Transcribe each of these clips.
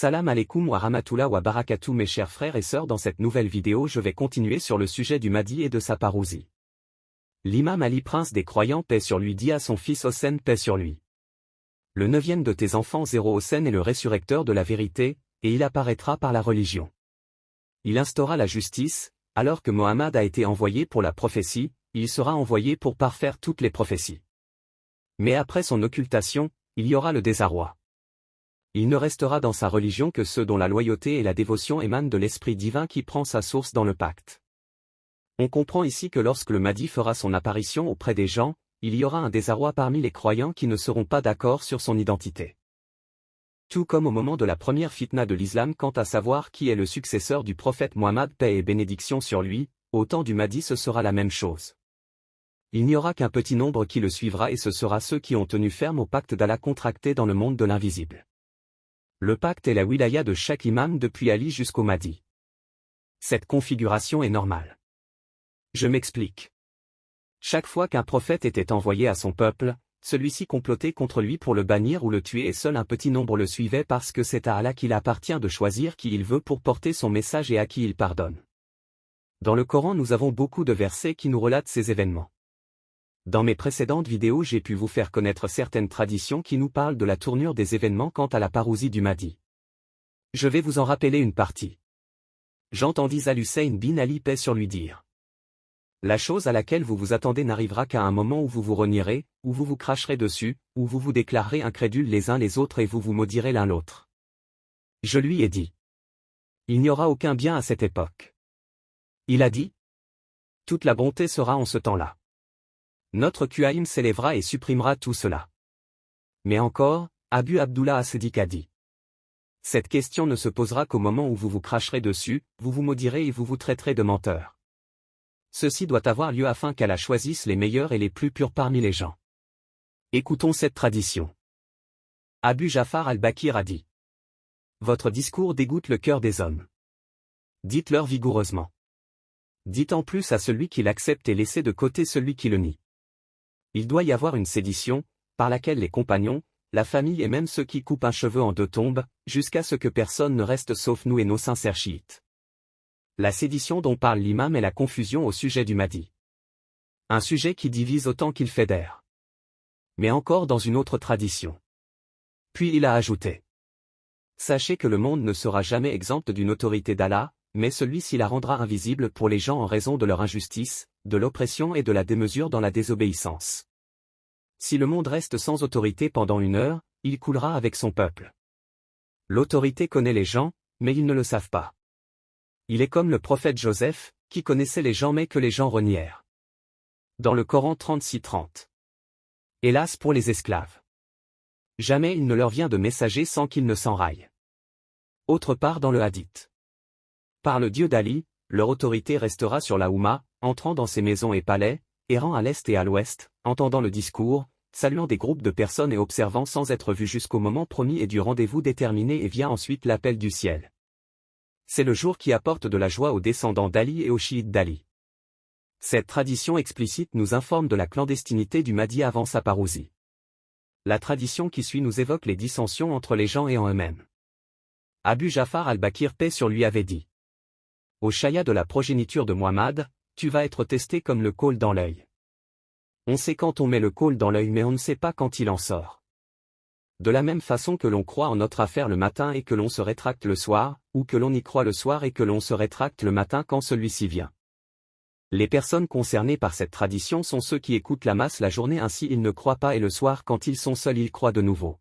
Salam alaikum wa rahmatullah wa barakatuh mes chers frères et sœurs, dans cette nouvelle vidéo je vais continuer sur le sujet du Mahdi et de sa parousie. L'imam Ali, prince des croyants, paix sur lui, dit à son fils Hossein, paix sur lui. Le neuvième de tes enfants, Hossein, est le résurrecteur de la vérité, et il apparaîtra par la religion. Il instaura la justice, alors que Mohammed a été envoyé pour la prophétie, il sera envoyé pour parfaire toutes les prophéties. Mais après son occultation, il y aura le désarroi. Il ne restera dans sa religion que ceux dont la loyauté et la dévotion émanent de l'Esprit divin qui prend sa source dans le pacte. On comprend ici que lorsque le Mahdi fera son apparition auprès des gens, il y aura un désarroi parmi les croyants qui ne seront pas d'accord sur son identité. Tout comme au moment de la première fitna de l'islam quant à savoir qui est le successeur du prophète Mohammed, paix et bénédiction sur lui, au temps du Mahdi ce sera la même chose. Il n'y aura qu'un petit nombre qui le suivra et ce sera ceux qui ont tenu ferme au pacte d'Allah contracté dans le monde de l'invisible. Le pacte est la wilaya de chaque imam depuis Ali jusqu'au Mahdi. Cette configuration est normale. Je m'explique. Chaque fois qu'un prophète était envoyé à son peuple, celui-ci complotait contre lui pour le bannir ou le tuer et seul un petit nombre le suivait parce que c'est à Allah qu'il appartient de choisir qui il veut pour porter son message et à qui il pardonne. Dans le Coran nous avons beaucoup de versets qui nous relatent ces événements. Dans mes précédentes vidéos j'ai pu vous faire connaître certaines traditions qui nous parlent de la tournure des événements quant à la parousie du Mahdi. Je vais vous en rappeler une partie. J'entendis Al-Hussein bin Ali, paix sur lui, dire: la chose à laquelle vous vous attendez n'arrivera qu'à un moment où vous vous renierez, où vous vous cracherez dessus, où vous vous déclarerez incrédules les uns les autres et vous vous maudirez l'un l'autre. Je lui ai dit: il n'y aura aucun bien à cette époque. Il a dit: toute la bonté sera en ce temps-là. Notre Qaïm s'élèvera et supprimera tout cela. Mais encore, Abu Abdullah as-Siddiq a dit: cette question ne se posera qu'au moment où vous vous cracherez dessus, vous vous maudirez et vous vous traiterez de menteurs. Ceci doit avoir lieu afin qu'Allah choisisse les meilleurs et les plus purs parmi les gens. Écoutons cette tradition. Abu Ja'far al-Bakir a dit: votre discours dégoûte le cœur des hommes. Dites-leur vigoureusement. Dites en plus à celui qui l'accepte et laissez de côté celui qui le nie. Il doit y avoir une sédition, par laquelle les compagnons, la famille et même ceux qui coupent un cheveu en deux tombent, jusqu'à ce que personne ne reste sauf nous et nos sincères chiites. La sédition dont parle l'imam est la confusion au sujet du Mahdi. Un sujet qui divise autant qu'il fédère. Mais encore dans une autre tradition. Puis il a ajouté: sachez que le monde ne sera jamais exempt d'une autorité d'Allah, mais celui-ci la rendra invisible pour les gens en raison de leur injustice, de l'oppression et de la démesure dans la désobéissance. Si le monde reste sans autorité pendant une heure, il coulera avec son peuple. L'autorité connaît les gens, mais ils ne le savent pas. Il est comme le prophète Joseph, qui connaissait les gens mais que les gens renièrent. Dans le Coran 36-30. Hélas pour les esclaves. Jamais il ne leur vient de messager sans qu'ils ne s'enraillent. Autre part dans le hadith. Par le Dieu d'Ali, leur autorité restera sur la Oumma, entrant dans ses maisons et palais, errant à l'est et à l'ouest, entendant le discours, saluant des groupes de personnes et observant sans être vus jusqu'au moment promis et du rendez-vous déterminé, et vient ensuite l'appel du ciel. C'est le jour qui apporte de la joie aux descendants d'Ali et aux chiites d'Ali. Cette tradition explicite nous informe de la clandestinité du Mahdi avant sa parousie. La tradition qui suit nous évoque les dissensions entre les gens et en eux-mêmes. Abu Ja'far al-Bakir, paix sur lui, avait dit: au chaya de la progéniture de Muhammad, tu vas être testé comme le khol dans l'œil. On sait quand on met le khol dans l'œil mais on ne sait pas quand il en sort. De la même façon que l'on croit en notre affaire le matin et que l'on se rétracte le soir, ou que l'on y croit le soir et que l'on se rétracte le matin quand celui-ci vient. Les personnes concernées par cette tradition sont ceux qui écoutent la masse la journée, ainsi ils ne croient pas, et le soir quand ils sont seuls ils croient de nouveau.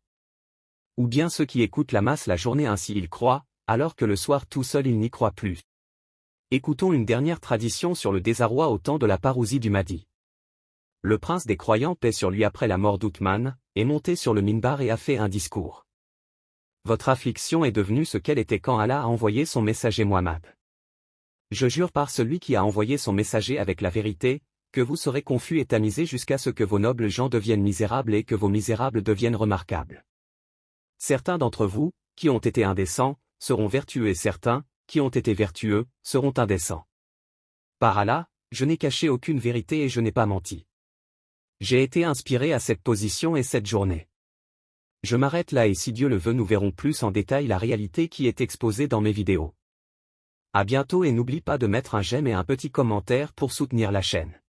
Ou bien ceux qui écoutent la masse la journée, ainsi ils croient, alors que le soir tout seul ils n'y croient plus. Écoutons une dernière tradition sur le désarroi au temps de la parousie du Mahdi. Le prince des croyants, paix sur lui, après la mort d'Uthman, est monté sur le minbar et a fait un discours. Votre affliction est devenue ce qu'elle était quand Allah a envoyé son messager Mohammed. Je jure par celui qui a envoyé son messager avec la vérité, que vous serez confus et tamisés jusqu'à ce que vos nobles gens deviennent misérables et que vos misérables deviennent remarquables. Certains d'entre vous, qui ont été indécents, seront vertueux et certains, qui ont été vertueux, seront indécents. Par Allah, je n'ai caché aucune vérité et je n'ai pas menti. J'ai été inspiré à cette position et cette journée. Je m'arrête là et si Dieu le veut nous verrons plus en détail la réalité qui est exposée dans mes vidéos. À bientôt et n'oublie pas de mettre un j'aime et un petit commentaire pour soutenir la chaîne.